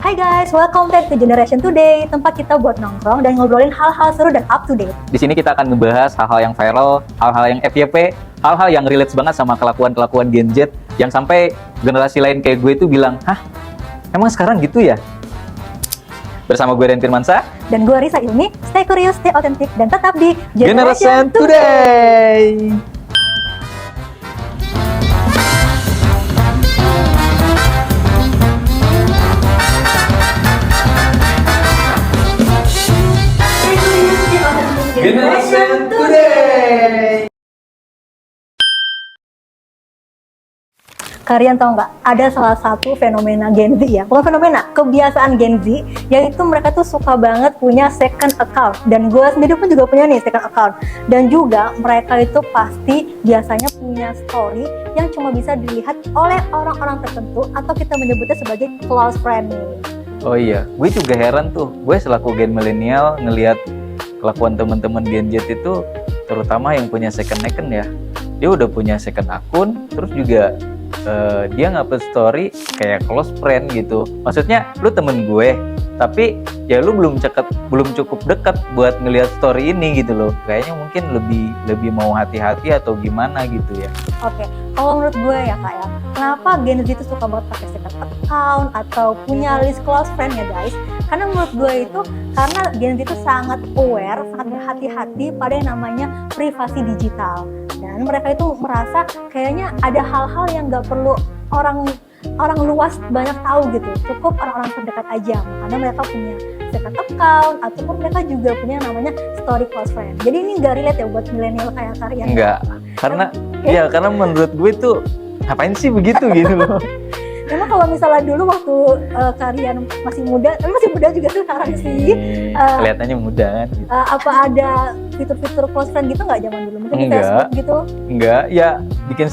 Hai guys, welcome back to Generation Today, tempat kita buat nongkrong dan ngobrolin hal-hal seru dan up to date. Di sini kita akan ngebahas hal-hal yang viral, hal-hal yang FYP, hal-hal yang relate banget sama kelakuan-kelakuan Gen Z yang sampai generasi lain kayak gue itu bilang, hah, emang sekarang gitu ya? Bersama gue Ren Firmansyah Dan gue Risa Ilmi, stay curious, stay authentic, dan tetap di Generation Today. Generation Today. Kalian tahu nggak, ada salah satu fenomena Gen Z ya, bukan fenomena, kebiasaan Gen Z, yaitu mereka tuh suka banget punya second account. Dan gue sendiri pun juga punya nih second account. Dan juga mereka itu pasti biasanya punya story yang cuma bisa dilihat oleh orang-orang tertentu atau kita menyebutnya sebagai close friend nih. Oh iya, gue juga heran tuh. Gue selaku gen milenial ngelihat kelakuan teman-teman Gen Z itu, terutama yang punya second account ya. Dia udah punya second akun, terus juga dia ngupload story kayak close friend gitu. Maksudnya lu temen gue, tapi ya lu belum cukup dekat buat ngelihat story ini gitu loh. Kayaknya mungkin lebih mau hati-hati atau gimana gitu ya. Oke, kalau menurut gue ya kak ya, kenapa Gen Z itu suka banget pakai second account atau punya list close friend ya guys? Karena menurut gue itu, karena Gen Z itu sangat aware, sangat berhati-hati pada yang namanya privasi digital. Dan mereka itu merasa kayaknya ada hal-hal yang nggak perlu orang luas banyak tahu gitu, cukup orang-orang terdekat aja. Makanya mereka punya second account ataupun mereka juga punya namanya story close friend. Jadi ini nggak relate ya buat milenial kayak kalian. Enggak, karena menurut gue tuh ngapain sih begitu gitu loh. Memang kalau misalnya dulu waktu kalian masih muda, tapi masih muda juga tuh sekarang sih. Kelihatannya muda kan. Gitu. Apa ada fitur-fitur close friend gitu nggak zaman dulu? Mungkin di Enggak. Facebook gitu? Enggak, ya bikin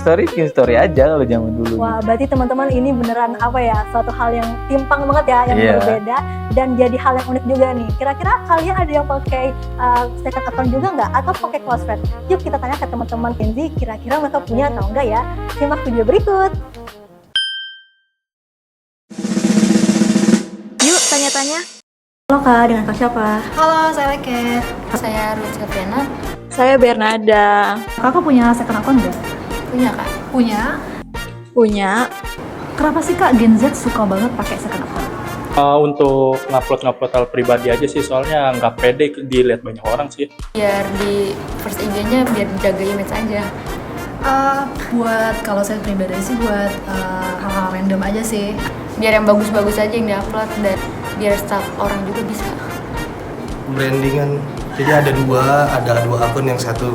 story aja kalau zaman dulu. Wah, berarti teman-teman ini beneran apa ya, suatu hal yang timpang banget ya, yang Iya. berbeda dan jadi hal yang unik juga nih. Kira-kira kalian ada yang pakai second account juga nggak? Atau pakai close friend? Yuk kita tanya ke teman-teman Gen Z, kira-kira mereka punya atau enggak ya? Simak video berikut. Yuk tanya-tanya. Halo kak, dengan kak siapa? Halo, saya Leket. Saya Ruth Katriana. Saya Bernada. Kakak punya second account nggak? Punya, Kak. Punya. Kenapa sih Kak Gen Z suka banget pakai second account? Untuk ngupload hal pribadi aja sih, soalnya nggak pede dilihat banyak orang sih. Biar di first IG-nya biar jaga image aja. Buat kalau saya pribadi sih buat hal-hal random aja sih. Biar yang bagus-bagus aja yang diupload dan biar staff orang juga bisa. Brandingan, jadi ada dua akun, yang satu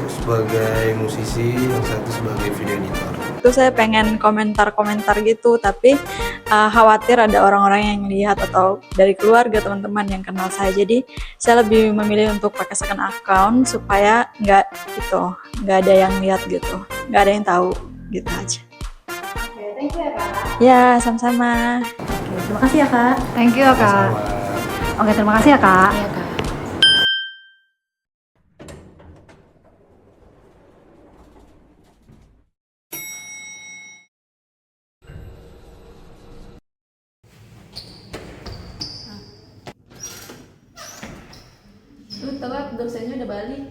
sebagai musisi, yang satu sebagai video editor. Itu saya pengen komentar-komentar gitu, tapi khawatir ada orang-orang yang lihat atau dari keluarga teman-teman yang kenal saya. Jadi saya lebih memilih untuk pakai second account supaya nggak ada yang lihat gitu, nggak ada yang tahu gitu aja. Oke, thank you ya kak. Ya, sama-sama. Oke, terima kasih ya kak. Thank you ya Kak. Oke, terima kasih ya kak. Iya Kak. Lu tau gak dosennya udah balik?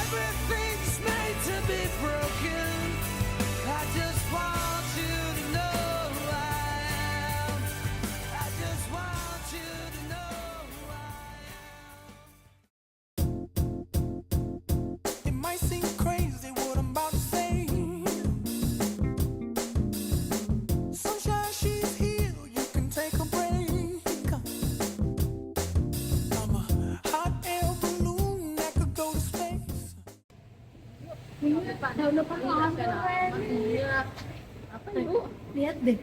Everything's made to be broken. I just want you to know I am. I just want you to know I am. It might seem crazy what I'm about to say. Sunshine, she's here. You can take a break. I'm a hot air balloon that could go to space. Lihat deh.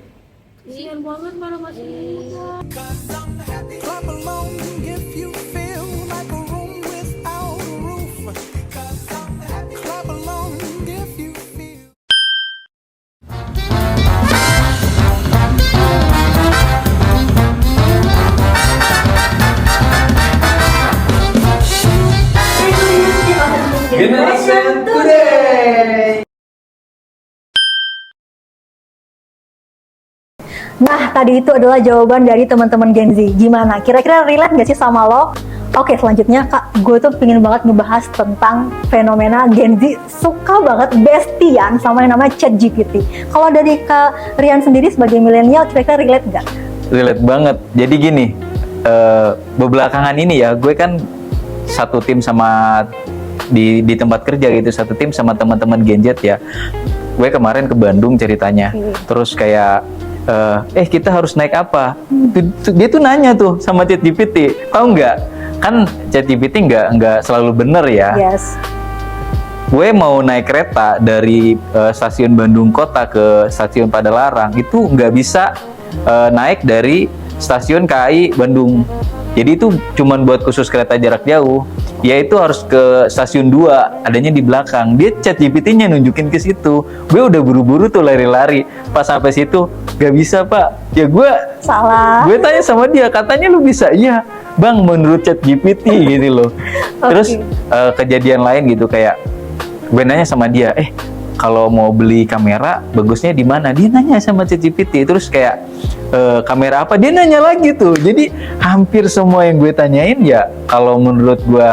Kasian banget malah masih muda. Cause I'm happy. Clap along if you feel like a room without a roof. Cause I'm happy. Clap along if you feel. Generation Today. Nah, tadi itu adalah jawaban dari teman-teman Gen Z. Gimana? Kira-kira relate nggak sih sama lo? Oke, selanjutnya Kak, gue tuh pengen banget ngebahas tentang fenomena Gen Z suka banget bestian sama yang namanya ChatGPT. Kalau dari Kak Rian sendiri sebagai milenial, kira-kira relate nggak? Relate banget. Jadi gini, belakangan ini ya, gue kan satu tim sama di tempat kerja gitu, satu tim sama teman-teman Gen Z ya. Gue kemarin ke Bandung ceritanya, terus kayak kita harus naik apa? Dia tuh nanya tuh sama ChatGPT, tahu nggak? Kan ChatGPT nggak selalu bener ya. Yes. Gue mau naik kereta dari stasiun Bandung Kota ke stasiun Padalarang itu nggak bisa naik dari stasiun KAI Bandung. Jadi itu cuman buat khusus kereta jarak jauh. Ya itu harus ke stasiun 2, adanya di belakang. Dia ChatGPT-nya nunjukin ke situ. Gue udah buru-buru tuh lari-lari. Pas sampai situ, gak bisa Pak. Ya gue Salah. gue tanya sama dia, katanya lu bisa. Iya Bang, menurut ChatGPT gitu loh. Terus kejadian lain gitu kayak gue nanya sama dia, kalau mau beli kamera bagusnya di mana? Dia nanya sama ChatGPT. Terus kayak kamera apa? Dia nanya lagi tuh. Jadi hampir semua yang gue tanyain ya, kalau menurut gue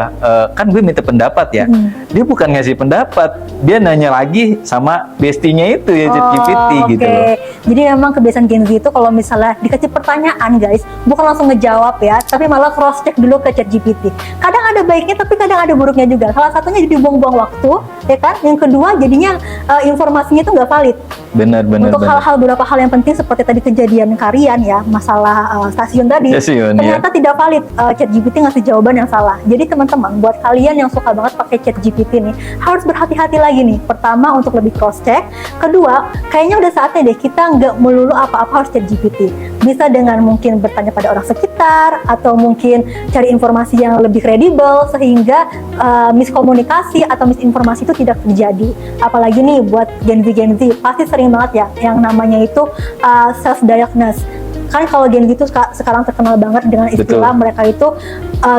kan gue minta pendapat ya. Dia bukan ngasih pendapat, dia nanya lagi sama bestinya itu ya, ChatGPT gitu loh. Jadi memang kebiasaan Gen Z itu kalau misalnya dikasih pertanyaan guys, bukan langsung ngejawab ya, tapi malah cross check dulu ke ChatGPT. Kadang ada baiknya, tapi kadang ada buruknya juga. Salah satunya jadi buang-buang waktu, ya kan? Yang kedua jadinya informasinya itu nggak valid. Benar. Untuk hal-hal beberapa hal yang penting seperti tadi kejadian Karian ya, masalah stasiun tadi, ternyata tidak valid. ChatGPT ngasih jawaban yang salah. Jadi teman-teman, buat kalian yang suka banget pakai ChatGPT nih, harus berhati-hati lagi nih. Pertama, untuk lebih cross check. Kedua, kayaknya udah saatnya deh kita nggak melulu apa-apa harus ChatGPT. Bisa dengan mungkin bertanya pada orang sekitar, atau mungkin cari informasi yang lebih kredibel sehingga miskomunikasi atau misinformasi itu tidak terjadi. Apalagi nih buat Gen Z pasti sering banget ya yang namanya itu self diagnose. Kan kalau Gen Z itu sekarang terkenal banget dengan istilah mereka itu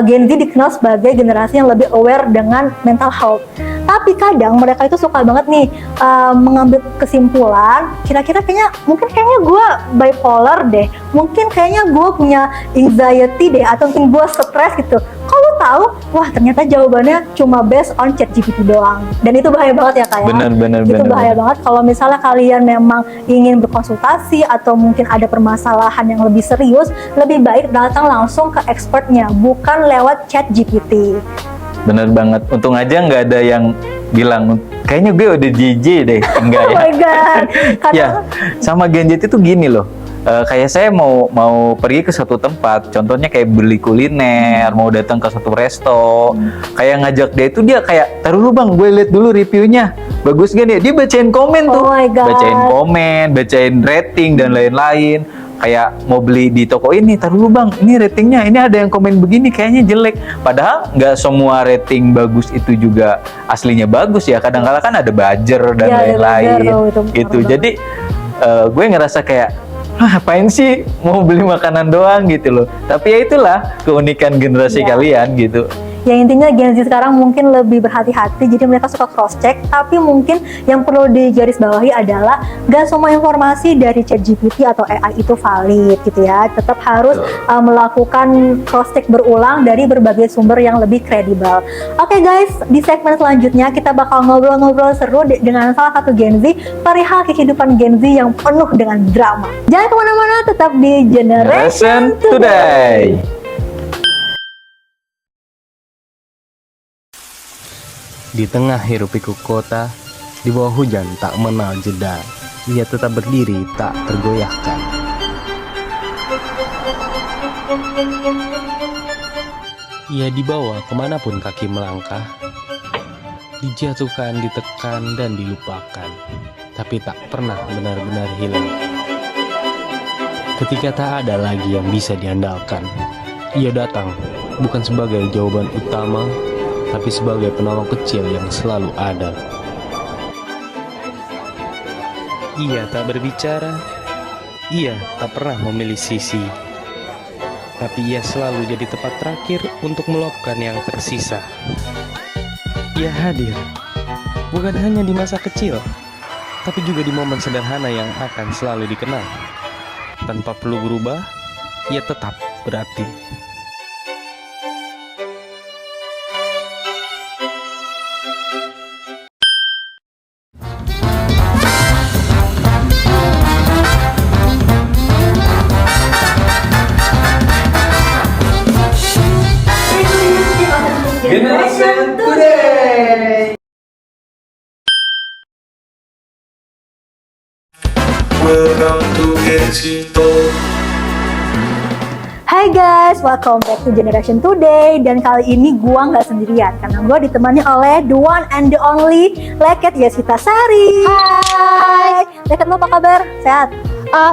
Gen Z dikenal sebagai generasi yang lebih aware dengan mental health. Tapi kadang mereka itu suka banget nih mengambil kesimpulan, kira-kira kayaknya gue bipolar deh, mungkin kayaknya gue punya anxiety deh, atau mungkin gue stres gitu. Kalau tahu, wah ternyata jawabannya cuma based on ChatGPT doang. Dan itu bahaya banget ya Kak ya. Benar. Itu bahaya banget kalau misalnya kalian memang ingin berkonsultasi atau mungkin ada permasalahan yang lebih serius, lebih baik datang langsung ke expertnya, bukan lewat ChatGPT. Bener banget. Untung aja nggak ada yang bilang kayaknya gue udah JJ deh. Enggak ya. Oh my god. Ya, sama Gen Z itu gini loh. Kayak saya mau pergi ke satu tempat, contohnya kayak beli kuliner, mau datang ke satu resto, kayak ngajak dia itu dia kayak, taruh dulu Bang, gue lihat dulu reviewnya, bagus gak nih? Dia bacain komen tuh, Oh my God. bacain komen, bacain rating dan lain-lain. Kayak mau beli di toko ini, taruh dulu Bang, ini ratingnya, ini ada yang komen begini, kayaknya jelek. Padahal nggak semua rating bagus itu juga aslinya bagus ya. Kadang-kadang kan ada buzzer dan lain-lain, gitu. Jadi gue ngerasa kayak apain sih mau beli makanan doang gitu loh. Tapi ya itulah keunikan generasi kalian gitu. Ya intinya Gen Z sekarang mungkin lebih berhati-hati, jadi mereka suka cross check. Tapi mungkin yang perlu digarisbawahi adalah gak semua informasi dari ChatGPT atau AI itu valid gitu ya. Tetap harus melakukan cross check berulang dari berbagai sumber yang lebih kredibel. Oke guys, di segmen selanjutnya kita bakal ngobrol-ngobrol seru dengan salah satu Gen Z perihal kehidupan Gen Z yang penuh dengan drama. Jangan kemana-mana, tetap di Generation Today. Di tengah hiruk pikuk kota, di bawah hujan tak mengenal jeda, ia tetap berdiri tak tergoyahkan. Ia dibawa kemanapun kaki melangkah, dijatuhkan, ditekan, dan dilupakan, tapi tak pernah benar-benar hilang. Ketika tak ada lagi yang bisa diandalkan, ia datang bukan sebagai jawaban utama, tapi sebagai penolong kecil yang selalu ada. Ia tak berbicara, ia tak pernah memilih sisi, tapi ia selalu jadi tempat terakhir untuk meluapkan yang tersisa. Ia hadir, bukan hanya di masa kecil, tapi juga di momen sederhana yang akan selalu dikenang. tanpa perlu berubah, ia tetap berarti. Generation Today. Welcome to Gensito. Hai guys, welcome back to Generation Today. Dan kali ini gua nggak sendirian karena gua ditemani oleh the one and the only Leket Yesita Sari. Hai Leket, lo apa kabar? Sehat?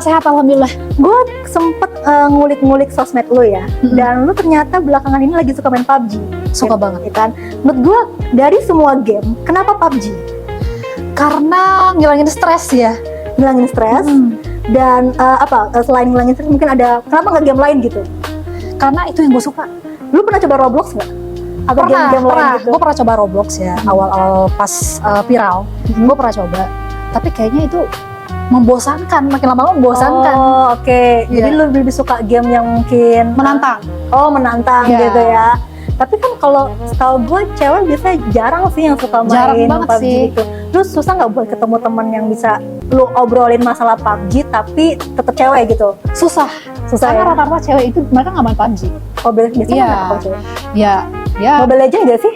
Sehat alhamdulillah. Gue sempet ngulik-ngulik sosmed lo ya, dan lo ternyata belakangan ini lagi suka main PUBG. Suka Ya, banget. ya kan? Menurut gue dari semua game, kenapa PUBG? Karena ngilangin stres ya. Ngilangin stres. Dan selain ngilangin stres mungkin ada, kenapa nggak game lain gitu? Karena itu yang gue suka. Lu pernah coba Roblox nggak? Atau game-game lain gitu? Gue pernah coba Roblox ya, awal-awal pas viral. Gue pernah coba, tapi kayaknya itu membosankan, makin lama membosankan. Oh, oke. Jadi Iya. lu lebih suka game yang mungkin Menantang. Oh, menantang Iya. gitu ya. Tapi kan kalau setahu gue cewek biasanya jarang sih yang suka main Jarang banget PUBG sih. gitu. Lu susah nggak buat ketemu teman yang bisa lu obrolin masalah PUBG tapi tetap cewek gitu? Susah. Susah Karena ya? rata-rata cewek itu mereka nggak main PUBG. Oh, biasanya Iya. main apa cewek? Ya, Mobile Legends nggak sih?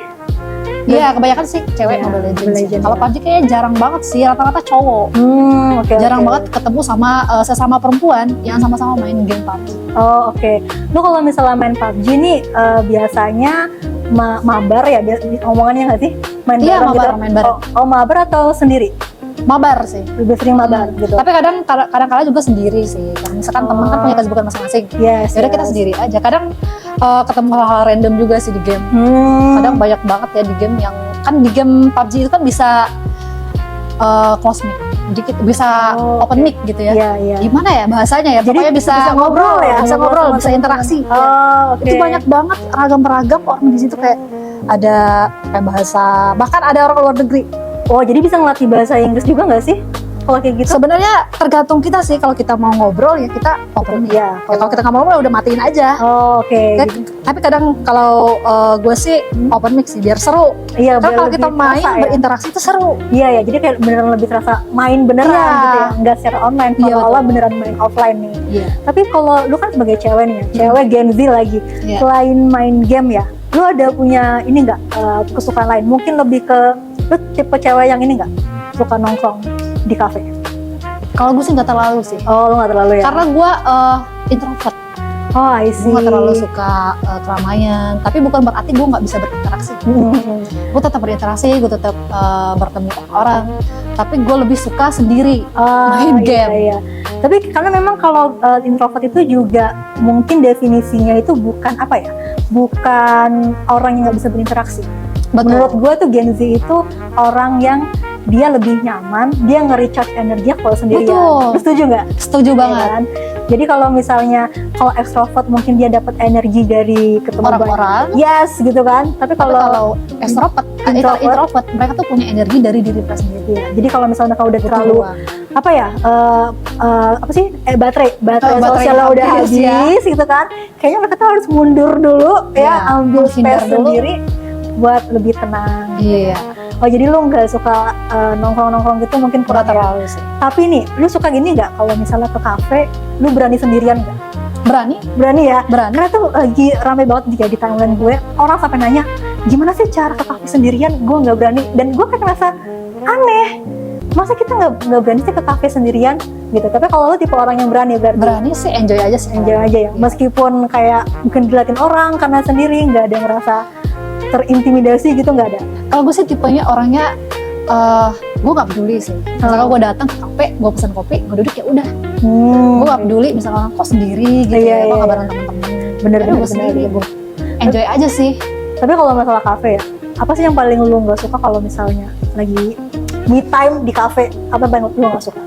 iya kebanyakan sih cewek Iya, Mobile Legends. Mobile Legends, Kalau ya. PUBG kayaknya jarang banget sih, rata-rata cowok. Oke. Jarang oke. banget ketemu sama sesama perempuan yang sama-sama main game PUBG. Oh, oke. Lu kalau misalnya main PUBG nih biasanya mabar ya omongannya nggak sih? Main Iya, bareng mabar, gitu? main bareng. Oh, mabar atau sendiri? Mabar sih. Lebih sering mabar gitu. Tapi kadang-kadang juga sendiri sih. Karena misalkan teman kan punya kesibukan masing-masing. Yes. Yaudah kita sendiri aja. Kadang ketemu hal-hal random juga sih di game. Kadang banyak banget ya di game yang kan di game PUBG itu kan bisa close mic, dikit bisa Oh, open mic gitu ya. Iya, iya. Gimana ya bahasanya ya? Jadi Pokoknya bisa ngobrol ya, bisa ngobrol ngobrol, sama bisa teman-teman. interaksi. Oh, oke. Itu banyak banget ragam-ragam orang di situ kayak ada kayak bahasa, bahkan ada orang luar negeri. Oh, jadi bisa ngelatih bahasa Inggris juga nggak sih? Kalau kayak gitu? Sebenarnya tergantung kita sih, kalau kita mau ngobrol ya kita open mic. Iya. Ya, kalau kita nggak mau ngobrol udah matiin aja. Oh, oke. Tapi kadang kalau gue sih open mic sih biar seru. Iya, Kan biar kalau lebih kita main terasa ya. berinteraksi itu seru. Iya, ya. Jadi kayak beneran lebih terasa main beneran Iya. gitu ya. Nggak secara online. Iya, Kalau betul. Allah beneran main offline nih. Iya. Tapi kalau lu kan sebagai cewek nih ya, cewek Gen Z lagi. Iya. Selain main game ya, lu ada punya ini nggak kesukaan lain? Mungkin lebih ke lu tipe cewek yang ini nggak suka nongkrong di kafe? Kalau gue sih nggak terlalu sih. Oh, lu nggak terlalu ya? Karena gue introvert. Oh, I see. Gue nggak terlalu suka keramaian. Tapi bukan berarti gue nggak bisa berinteraksi. Gue tetap berinteraksi, gue tetap bertemu orang. Tapi gue lebih suka sendiri main game. Iya. Tapi karena memang kalau introvert itu juga mungkin definisinya itu bukan apa ya? Bukan orang yang nggak bisa berinteraksi. Betul. Menurut gue tuh Gen Z itu orang yang dia lebih nyaman, dia nge-recharge energinya kalau sendirian. Betul. Lu setuju nggak? Setuju Iya banget. kan? Jadi kalau misalnya kalau extrovert mungkin dia dapat energi dari ketemu Orang-orang. banyak. Yes, gitu kan. Tapi Tapi kalau kalau extrovert, Introvert. introvert, mereka tuh punya energi dari diri mereka sendiri. iya, jadi kalau misalnya kau udah terlalu Betul. apa ya apa sih baterai baterai sosialnya udah habis, habis ya. gitu kan, kayaknya mereka tuh harus mundur dulu Iya, ya, ambil menghindar space dulu. sendiri buat lebih tenang. Iya. Oh, jadi lu nggak suka nongkrong gitu mungkin kurang Kurang ya? terlalu sih. Tapi nih, lu suka gini nggak kalau misalnya ke kafe, lu berani sendirian nggak? Berani? Berani ya? Berani. Karena tuh lagi rame banget di timeline gue, orang sampai nanya, gimana sih cara ke kafe sendirian? Gue nggak berani, dan gue kayak ngerasa aneh. Masa kita nggak berani sih ke kafe sendirian gitu? Tapi kalau lu tipe orang yang berani, berarti Berani sih, enjoy aja sih. enjoy aja ya. Meskipun kayak mungkin diliatin orang karena sendiri, nggak ada yang ngerasa terintimidasi gitu, nggak ada. Kalau gue sih tipenya orangnya, gue nggak peduli sih. Misalkan gue datang ke kafe, gue pesen kopi, gue duduk ya udah. Gue nggak peduli. Misalkan kok sendiri gitu, Iya, ya, iya, kok nggak iya. bareng teman-teman. Bener, Udah, bener, gue sendiri, bener. gue enjoy aja sih. Tapi kalau masalah kafe ya, apa sih yang paling lu nggak suka kalau misalnya lagi me time di kafe? Apa yang lu nggak suka?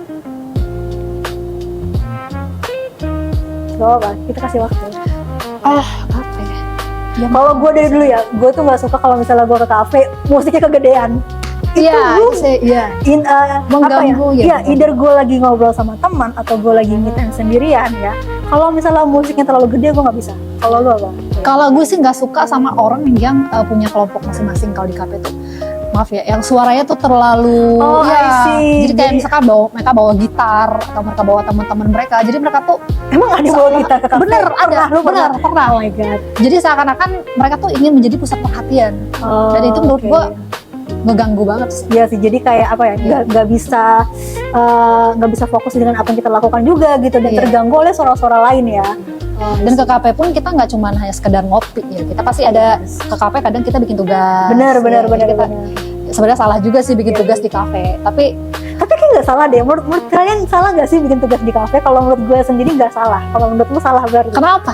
Gak apa, kita kasih waktu. Apa ya? Ya, Kalau gue dari dulu ya, gue tuh nggak suka kalau misalnya gue ke kafe musiknya kegedean. itu Iya, lu itu sih, iya. Mengganggu, apa ya. ya either gue lagi ngobrol sama teman atau gue lagi me time sendirian ya. Kalau misalnya musiknya terlalu gede gue nggak bisa. Kalau lu apa? Kalau gue sih nggak suka sama orang yang punya kelompok masing-masing kalau di kafe tuh. Maaf ya, yang suaranya tuh terlalu Oh, I see. Jadi kayak misalkan mereka bawa gitar atau mereka bawa teman-teman mereka. Jadi mereka tuh Emang ada bawa gitar ke kafe? bener ada, Lu pernah. Oh my god. Jadi seakan-akan mereka tuh ingin menjadi pusat perhatian. Oh, Dan itu menurut oke. gue ngeganggu banget sih. Iya sih, jadi kayak apa ya, nggak bisa fokus dengan apa yang kita lakukan juga gitu, dan Iya. terganggu oleh suara-suara lain ya. Dan ke kafe pun kita nggak cuma hanya sekedar ngopi ya, kita pasti ada ke kafe kadang kita bikin tugas. Benar. Jadi kita- sebenarnya salah juga sih bikin tugas di kafe, tapi Tapi kayak nggak salah deh, menurut kalian salah nggak sih bikin tugas di kafe? Kalau menurut gue sendiri nggak salah, kalau menurut lu salah berarti. kenapa?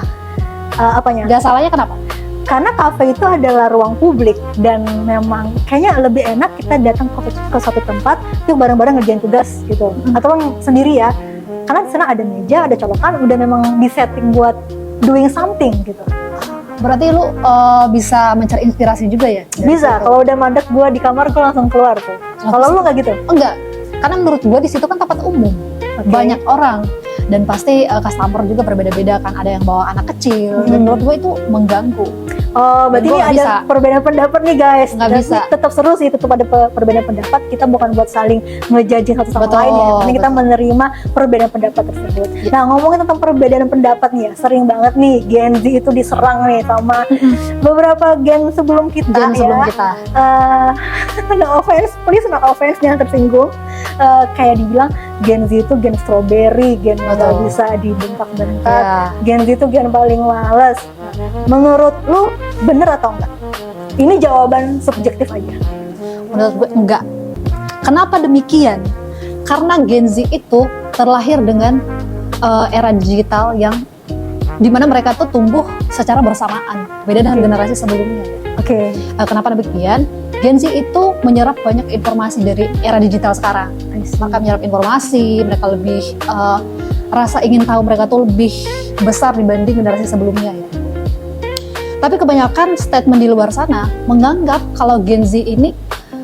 Apanya? Nggak salahnya kenapa? Karena kafe itu adalah ruang publik, dan memang kayaknya lebih enak kita datang ke suatu tempat yuk bareng-bareng ngerjain tugas gitu, atau sendiri ya, karena di sana ada meja, ada colokan, udah memang disetting buat doing something gitu. Berarti lu bisa mencari inspirasi juga ya? dari Bisa, situ? kalau udah mandek gue di kamar gue langsung keluar tuh. Kalau lu nggak gitu? Enggak, karena menurut gua di situ kan tempat umum, banyak orang, dan pasti customer juga berbeda-beda kan, ada yang bawa anak kecil, dan menurut gua itu mengganggu. Oh, berarti Dan ini gua nggak ada bisa. perbedaan pendapat nih guys. Nggak Dan bisa. ini tetap seru sih, tetap ada perbedaan pendapat. Kita bukan buat saling ngejudging satu sama Betul, lain ya. Ini kita betul. menerima perbedaan pendapat tersebut. Nah, ngomongin tentang perbedaan pendapat nih ya, sering banget nih Gen Z itu diserang nih sama beberapa gen sebelum kita Gen ya. sebelum kita. No offense, please no offense, jangan tersinggung. Kayak dibilang Gen Z itu gen strawberry, gen yang nggak Betul. bisa dibentak-bentak. Ya. Gen Z itu gen paling males. Menurut lu bener atau enggak? Ini jawaban subjektif aja. Menurut gue enggak. Kenapa demikian? Karena Gen Z itu terlahir dengan era digital yang dimana mereka tuh tumbuh secara bersamaan, beda dengan generasi sebelumnya. Oke. Kenapa demikian? Gen Z itu menyerap banyak informasi dari era digital sekarang. Mereka menyerap informasi, mereka lebih rasa ingin tahu mereka tuh lebih besar dibanding generasi sebelumnya ya. Tapi kebanyakan statement di luar sana menganggap kalau Gen Z ini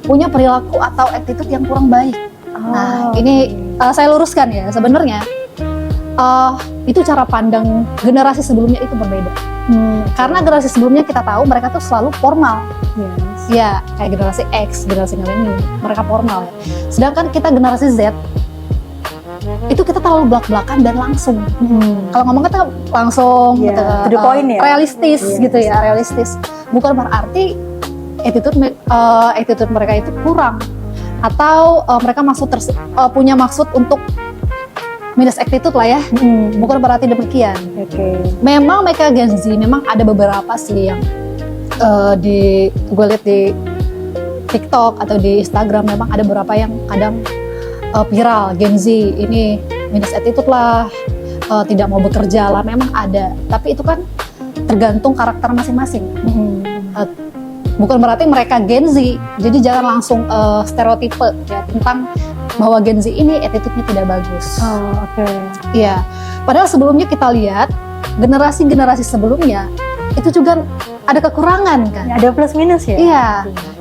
punya perilaku atau attitude yang kurang baik. Nah, ini saya luruskan ya, sebenarnya itu cara pandang generasi sebelumnya itu berbeda. Karena generasi sebelumnya kita tahu mereka tuh selalu formal. Ya, kayak generasi X, generasi milenium, mereka formal ya. Sedangkan kita generasi Z itu kita terlalu belak-belakan dan langsung. Kalau ngomong kita langsung Yeah, gitu, to the point ya. realistis Yeah, gitu ya, realistis. Bukan berarti attitude mereka itu kurang atau mereka punya maksud untuk minus attitude lah ya. Bukan berarti demikian. Oke. Memang mereka Gen Z memang ada beberapa sih yang gue lihat di TikTok atau di Instagram, memang ada beberapa yang kadang viral Gen Z ini minus attitude lah, tidak mau bekerja lah, memang ada. Tapi itu kan tergantung karakter masing-masing. Bukan berarti mereka Gen Z, jadi jangan langsung stereotipe ya tentang bahwa Gen Z ini attitude-nya tidak bagus. Oh, oke. Iya, padahal sebelumnya kita lihat generasi-generasi sebelumnya itu juga ada kekurangan kan. Ada plus minus ya? Iya,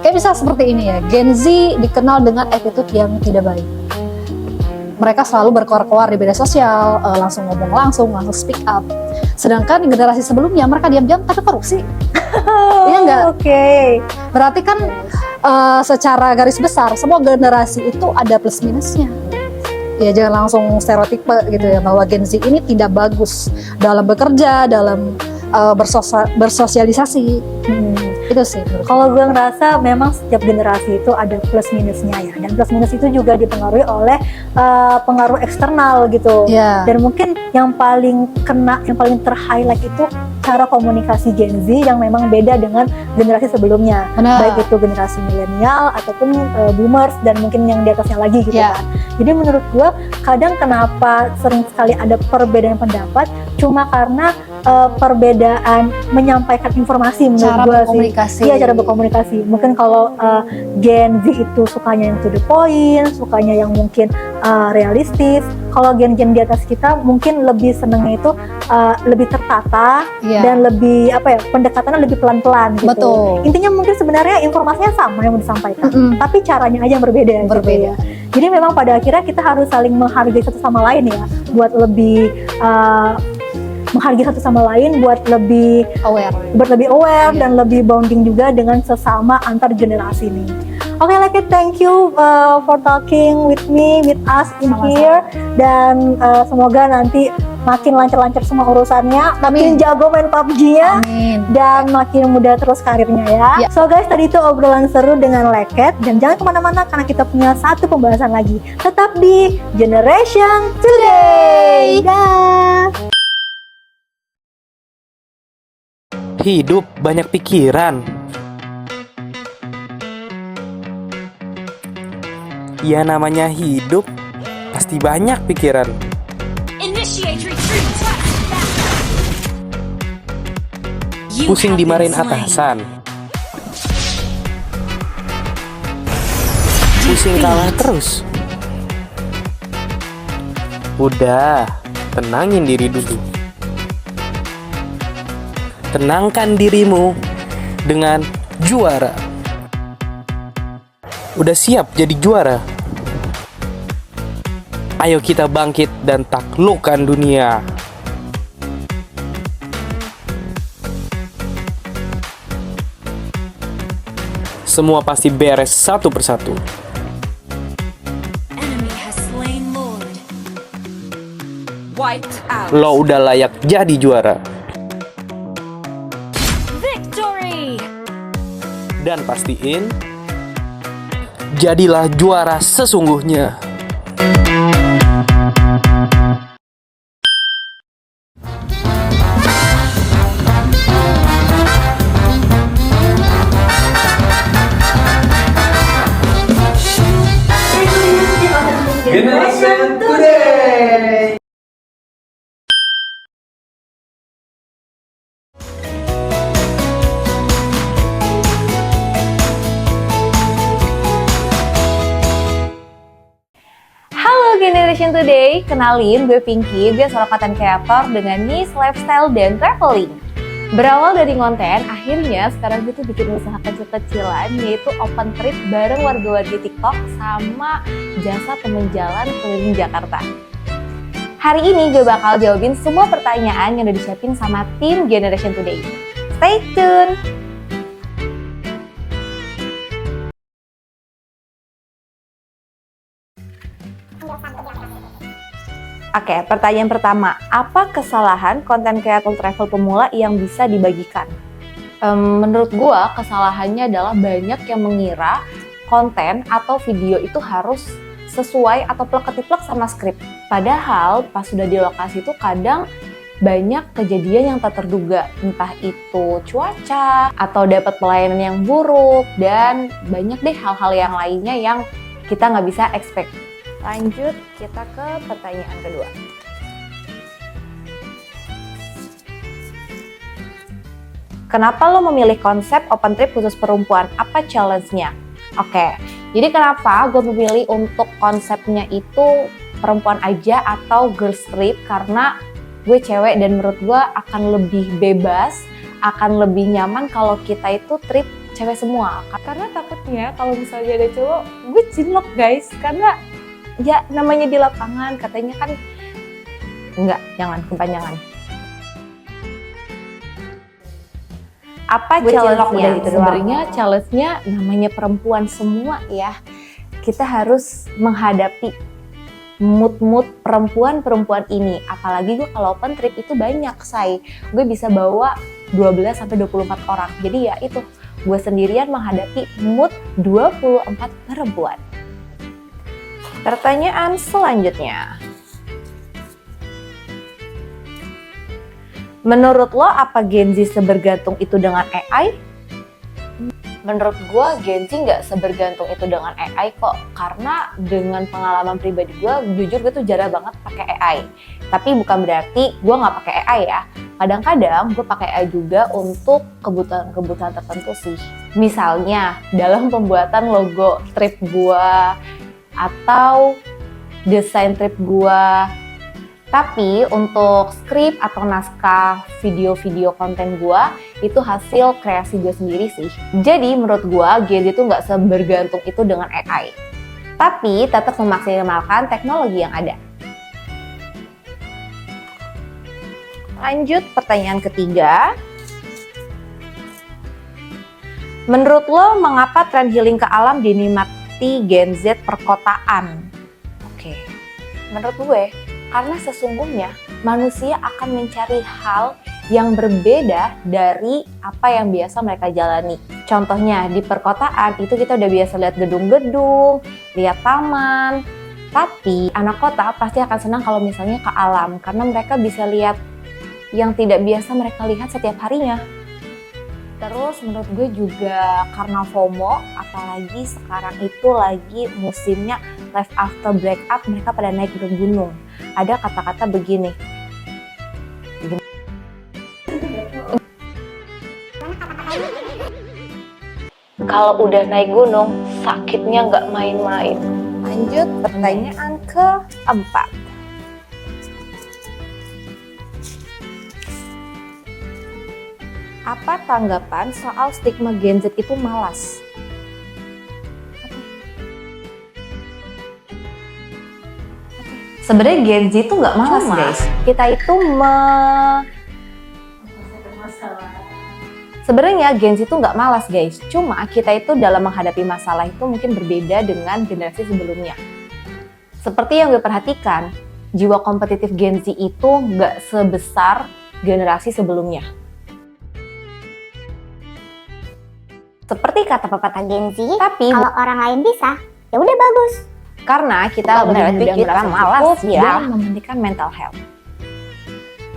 kayak misal seperti ini ya, Gen Z dikenal dengan attitude yang tidak baik. Mereka selalu berkoar-koar di media sosial, langsung ngomong langsung speak up. Sedangkan di generasi sebelumnya mereka diam-diam tapi korupsi. Iya enggak? Oke. Berarti kan secara garis besar semua generasi itu ada plus minusnya. Ya jangan langsung stereotipe gitu ya bahwa Gen Z ini tidak bagus dalam bekerja, dalam bersosialisasi. Itu sih. Kalau gue ngerasa memang setiap generasi itu ada plus minusnya ya, dan plus minus itu juga dipengaruhi oleh pengaruh eksternal gitu. Iya. Dan mungkin yang paling kena, yang paling ter-highlight itu cara komunikasi Gen Z yang memang beda dengan generasi sebelumnya. Benar. Baik itu generasi milenial ataupun boomers dan mungkin yang di atasnya lagi gitu Iya. kan. Jadi menurut gue kadang kenapa sering sekali ada perbedaan pendapat cuma karena perbedaan menyampaikan informasi menurut Cara gue sih. berkomunikasi. Iya, cara berkomunikasi. Mungkin kalau Gen Z itu sukanya yang to the point, sukanya yang mungkin realistis. Kalau gen-gen di atas kita mungkin lebih senengnya itu lebih tertata Iya. dan lebih pendekatannya lebih pelan-pelan gitu. Betul. Intinya mungkin sebenarnya informasinya sama yang mau disampaikan, Mm-mm. tapi caranya aja yang berbeda. Berbeda. Gitu ya. Jadi memang pada akhirnya kita harus saling menghargai satu sama lain ya, buat lebih menghargai satu sama lain, buat lebih aware dan lebih bonding juga dengan sesama antar generasi nih. Oke, Leket, thank you for talking with me, with us in here, dan semoga nanti makin lancar-lancar semua urusannya, makin jago main PUBG-nya, dan makin mudah terus karirnya ya. So guys, tadi itu obrolan seru dengan Leket, dan jangan kemana-mana karena kita punya satu pembahasan lagi. Tetap di Generation Today. Dah. Hidup banyak pikiran. Ya namanya hidup, pasti banyak pikiran. Pusing dimarahin atasan. Pusing kalah terus. Udah, tenangin diri dulu. Tenangkan dirimu dengan juara. Udah siap jadi juara? Ayo kita bangkit dan taklukkan dunia. Semua pasti beres satu persatu. Lo udah layak jadi juara. Dan pastiin, jadilah juara sesungguhnya. Generation Today. Halo Generation Today, kenalin gue Pinky, gue seorang content creator dengan niche lifestyle dan traveling. Berawal dari konten, akhirnya sekarang gue tuh bikin usaha kecil-kecilan, yaitu open trip bareng warga-warga TikTok sama jasa temen jalan keliling Jakarta. Hari ini gue bakal jawabin semua pertanyaan yang udah disiapin sama tim Generation Today. Stay tune! Oke, pertanyaan pertama, apa kesalahan konten kreator travel pemula yang bisa dibagikan? Menurut gua, kesalahannya adalah banyak yang mengira konten atau video itu harus sesuai atau plek-ketiplek sama skrip. Padahal pas sudah di lokasi itu kadang banyak kejadian yang tak terduga, entah itu cuaca atau dapat pelayanan yang buruk, dan banyak deh hal-hal yang lainnya yang kita nggak bisa expect. Lanjut, kita ke pertanyaan kedua. Kenapa lo memilih konsep open trip khusus perempuan? Apa challenge-nya? Oke, jadi kenapa gue memilih untuk konsepnya itu perempuan aja atau girls trip? Karena gue cewek dan menurut gue akan lebih bebas, akan lebih nyaman kalau kita itu trip cewek semua. Karena takutnya kalau misalnya ada cowok, gue cinlok guys, karena ya namanya di lapangan katanya kan enggak, jangan kepanjangan. Apa challenge-nya? Sebenarnya challenge-nya namanya perempuan semua ya. Kita harus menghadapi mood-mood perempuan-perempuan ini. Apalagi gue kalau open trip itu banyak, say. Gue bisa bawa 12-24 orang. Jadi ya itu, gue sendirian menghadapi mood 24 perempuan. Pertanyaan selanjutnya. Menurut lo apa Gen Z sebergantung itu dengan AI? Menurut gue Gen Z nggak sebergantung itu dengan AI kok. Karena dengan pengalaman pribadi gue, jujur gue tuh jarang banget pakai AI. Tapi bukan berarti gue nggak pakai AI ya. Kadang-kadang gue pakai AI juga untuk kebutuhan-kebutuhan tertentu sih. Misalnya dalam pembuatan logo trip gue, atau desain trip gue. Tapi untuk skrip atau naskah video-video konten gue itu hasil kreasi gue sendiri sih. Jadi menurut gue Gen Z itu nggak sebergantung itu dengan AI. Tapi tetap memaksimalkan teknologi yang ada. Lanjut pertanyaan ketiga. Menurut lo mengapa tren healing ke alam dinikmati Gen Z perkotaan? Oke, menurut gue karena sesungguhnya manusia akan mencari hal yang berbeda dari apa yang biasa mereka jalani. Contohnya di perkotaan itu kita udah biasa lihat gedung-gedung, lihat taman. Tapi anak kota pasti akan senang kalau misalnya ke alam karena mereka bisa lihat yang tidak biasa mereka lihat setiap harinya. Terus menurut gue juga karena FOMO, apalagi sekarang itu lagi musimnya life after breakup, mereka pada naik ke gunung. Ada kata-kata begini. Kalau udah naik gunung, sakitnya nggak main-main. Lanjut pertanyaan keempat. Apa tanggapan soal stigma Gen Z itu malas? Sebenarnya Gen Z itu nggak malas guys. Kita itu Sebenarnya Gen Z itu nggak malas guys. Cuma kita itu dalam menghadapi masalah itu mungkin berbeda dengan generasi sebelumnya. Seperti yang gue perhatikan, jiwa kompetitif Gen Z itu nggak sebesar generasi sebelumnya. Seperti kata pepatah Gen Z, tapi kalau orang lain bisa, ya udah bagus. Karena kita lebih mudah merasa malas dan mementingkan mental health.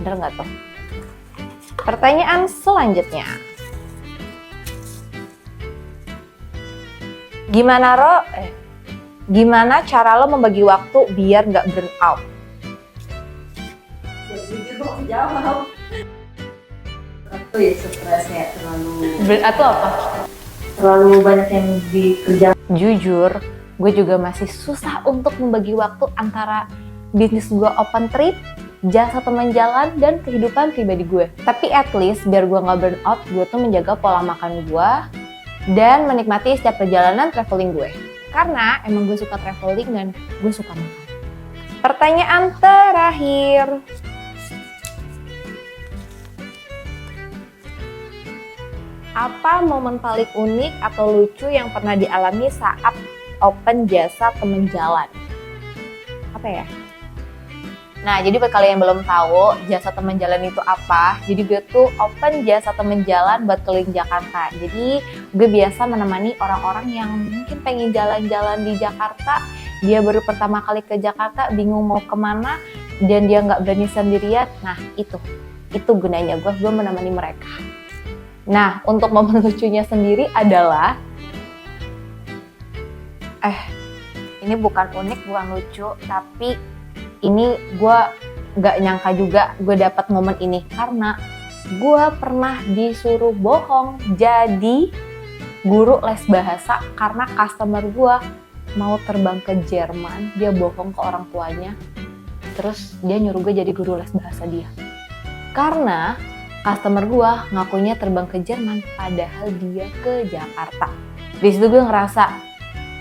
Bener nggak tuh? Pertanyaan selanjutnya. Gimana cara lo membagi waktu biar nggak burn out? Jawab. Itu ya stres kayak terlalu. Burn out tuh apa? Terlalu banyak yang dikerjakan. Jujur, gue juga masih susah untuk membagi waktu antara bisnis gue open trip, jasa teman jalan, dan kehidupan pribadi gue. Tapi at least biar gue nggak burn out, gue tuh menjaga pola makan gue dan menikmati setiap perjalanan traveling gue. Karena emang gue suka traveling dan gue suka makan. Pertanyaan terakhir. Apa momen paling unik atau lucu yang pernah dialami saat open jasa temen jalan? Apa ya? Nah, jadi buat kalian yang belum tahu jasa temen jalan itu apa, jadi gue tuh open jasa temen jalan buat keliling Jakarta. Jadi gue biasa menemani orang-orang yang mungkin pengen jalan-jalan di Jakarta, dia baru pertama kali ke Jakarta, bingung mau kemana, dan dia nggak berani sendirian. Nah, itu gunanya gue menemani mereka. Nah, untuk momen lucunya sendiri adalah ini bukan unik, bukan lucu, tapi ini gue gak nyangka juga gue dapat momen ini karena gue pernah disuruh bohong jadi guru les bahasa karena customer gue mau terbang ke Jerman. Dia bohong ke orang tuanya, terus dia nyuruh gue jadi guru les bahasa dia karena customer gue ngakunya terbang ke Jerman padahal dia ke Jakarta. Di situ gue ngerasa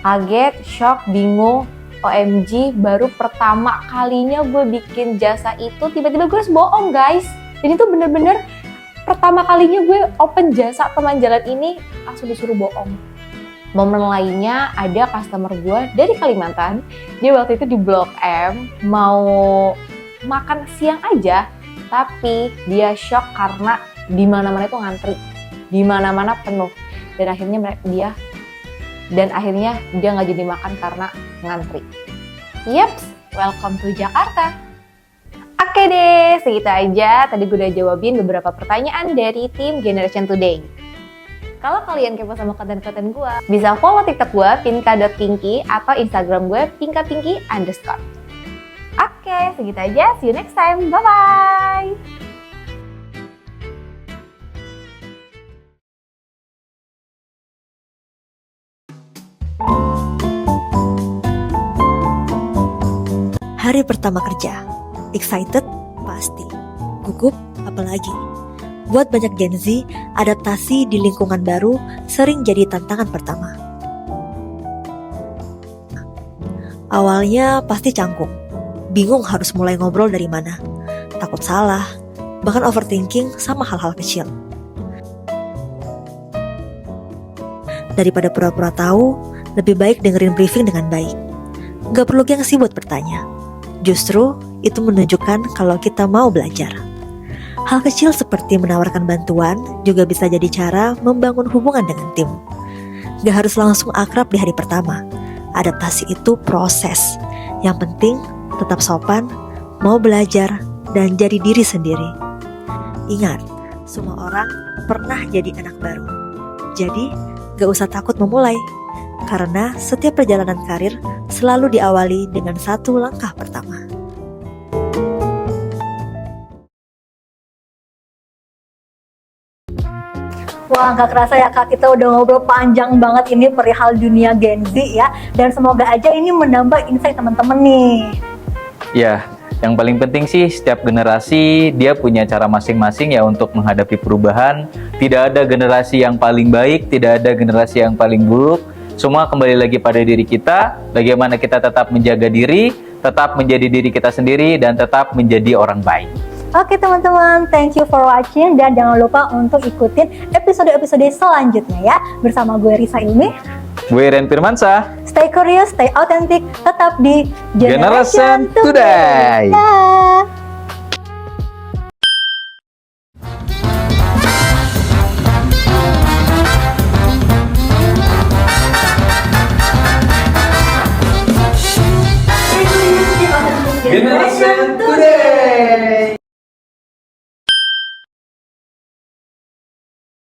kaget, shock, bingung, OMG, baru pertama kalinya gue bikin jasa itu tiba-tiba gue harus bohong guys. Jadi itu bener-bener pertama kalinya gue open jasa teman jalan ini langsung disuruh bohong. Momen lainnya ada customer gue dari Kalimantan, dia waktu itu di Blok M mau makan siang aja, tapi dia shock karena di mana-mana itu ngantri, di mana-mana penuh, dan akhirnya dia nggak jadi makan karena ngantri. Yeps, welcome to Jakarta. Oke deh, segitu aja. Tadi gue udah jawabin beberapa pertanyaan dari tim Generation Today. Kalau kalian kepo sama konten-konten gue, bisa follow TikTok gue pinka.pinky atau Instagram gue pinkapinky_. Oke, segitu aja. See you next time. Bye-bye. Hari pertama kerja. Excited? Pasti. Gugup? Apalagi. Buat banyak Gen Z, adaptasi di lingkungan baru sering jadi tantangan pertama. Awalnya pasti canggung. Bingung harus mulai ngobrol dari mana. Takut salah, bahkan overthinking sama hal-hal kecil. Daripada pura-pura tahu, lebih baik dengerin briefing dengan baik. Gak perlu gengsi buat bertanya. Justru itu menunjukkan kalau kita mau belajar. Hal kecil seperti menawarkan bantuan juga bisa jadi cara membangun hubungan dengan tim. Gak harus langsung akrab di hari pertama. Adaptasi itu proses. Yang penting tetap sopan, mau belajar, dan jadi diri sendiri. Ingat, semua orang pernah jadi anak baru. Jadi, gak usah takut memulai. Karena setiap perjalanan karir selalu diawali dengan satu langkah pertama. Wah, nggak kerasa ya Kak, kita udah ngobrol panjang banget ini perihal dunia Gen Z ya. Dan semoga aja ini menambah insight teman-teman nih. Ya, yang paling penting sih setiap generasi dia punya cara masing-masing ya untuk menghadapi perubahan. Tidak ada generasi yang paling baik, tidak ada generasi yang paling buruk. Semua kembali lagi pada diri kita, bagaimana kita tetap menjaga diri, tetap menjadi diri kita sendiri, dan tetap menjadi orang baik. Oke teman-teman, thank you for watching dan jangan lupa untuk ikutin episode-episode selanjutnya ya. Bersama gue Risa Ilmi, gue Ren Firmansyah. Stay curious, stay authentic, tetap di Generation Today. Dah.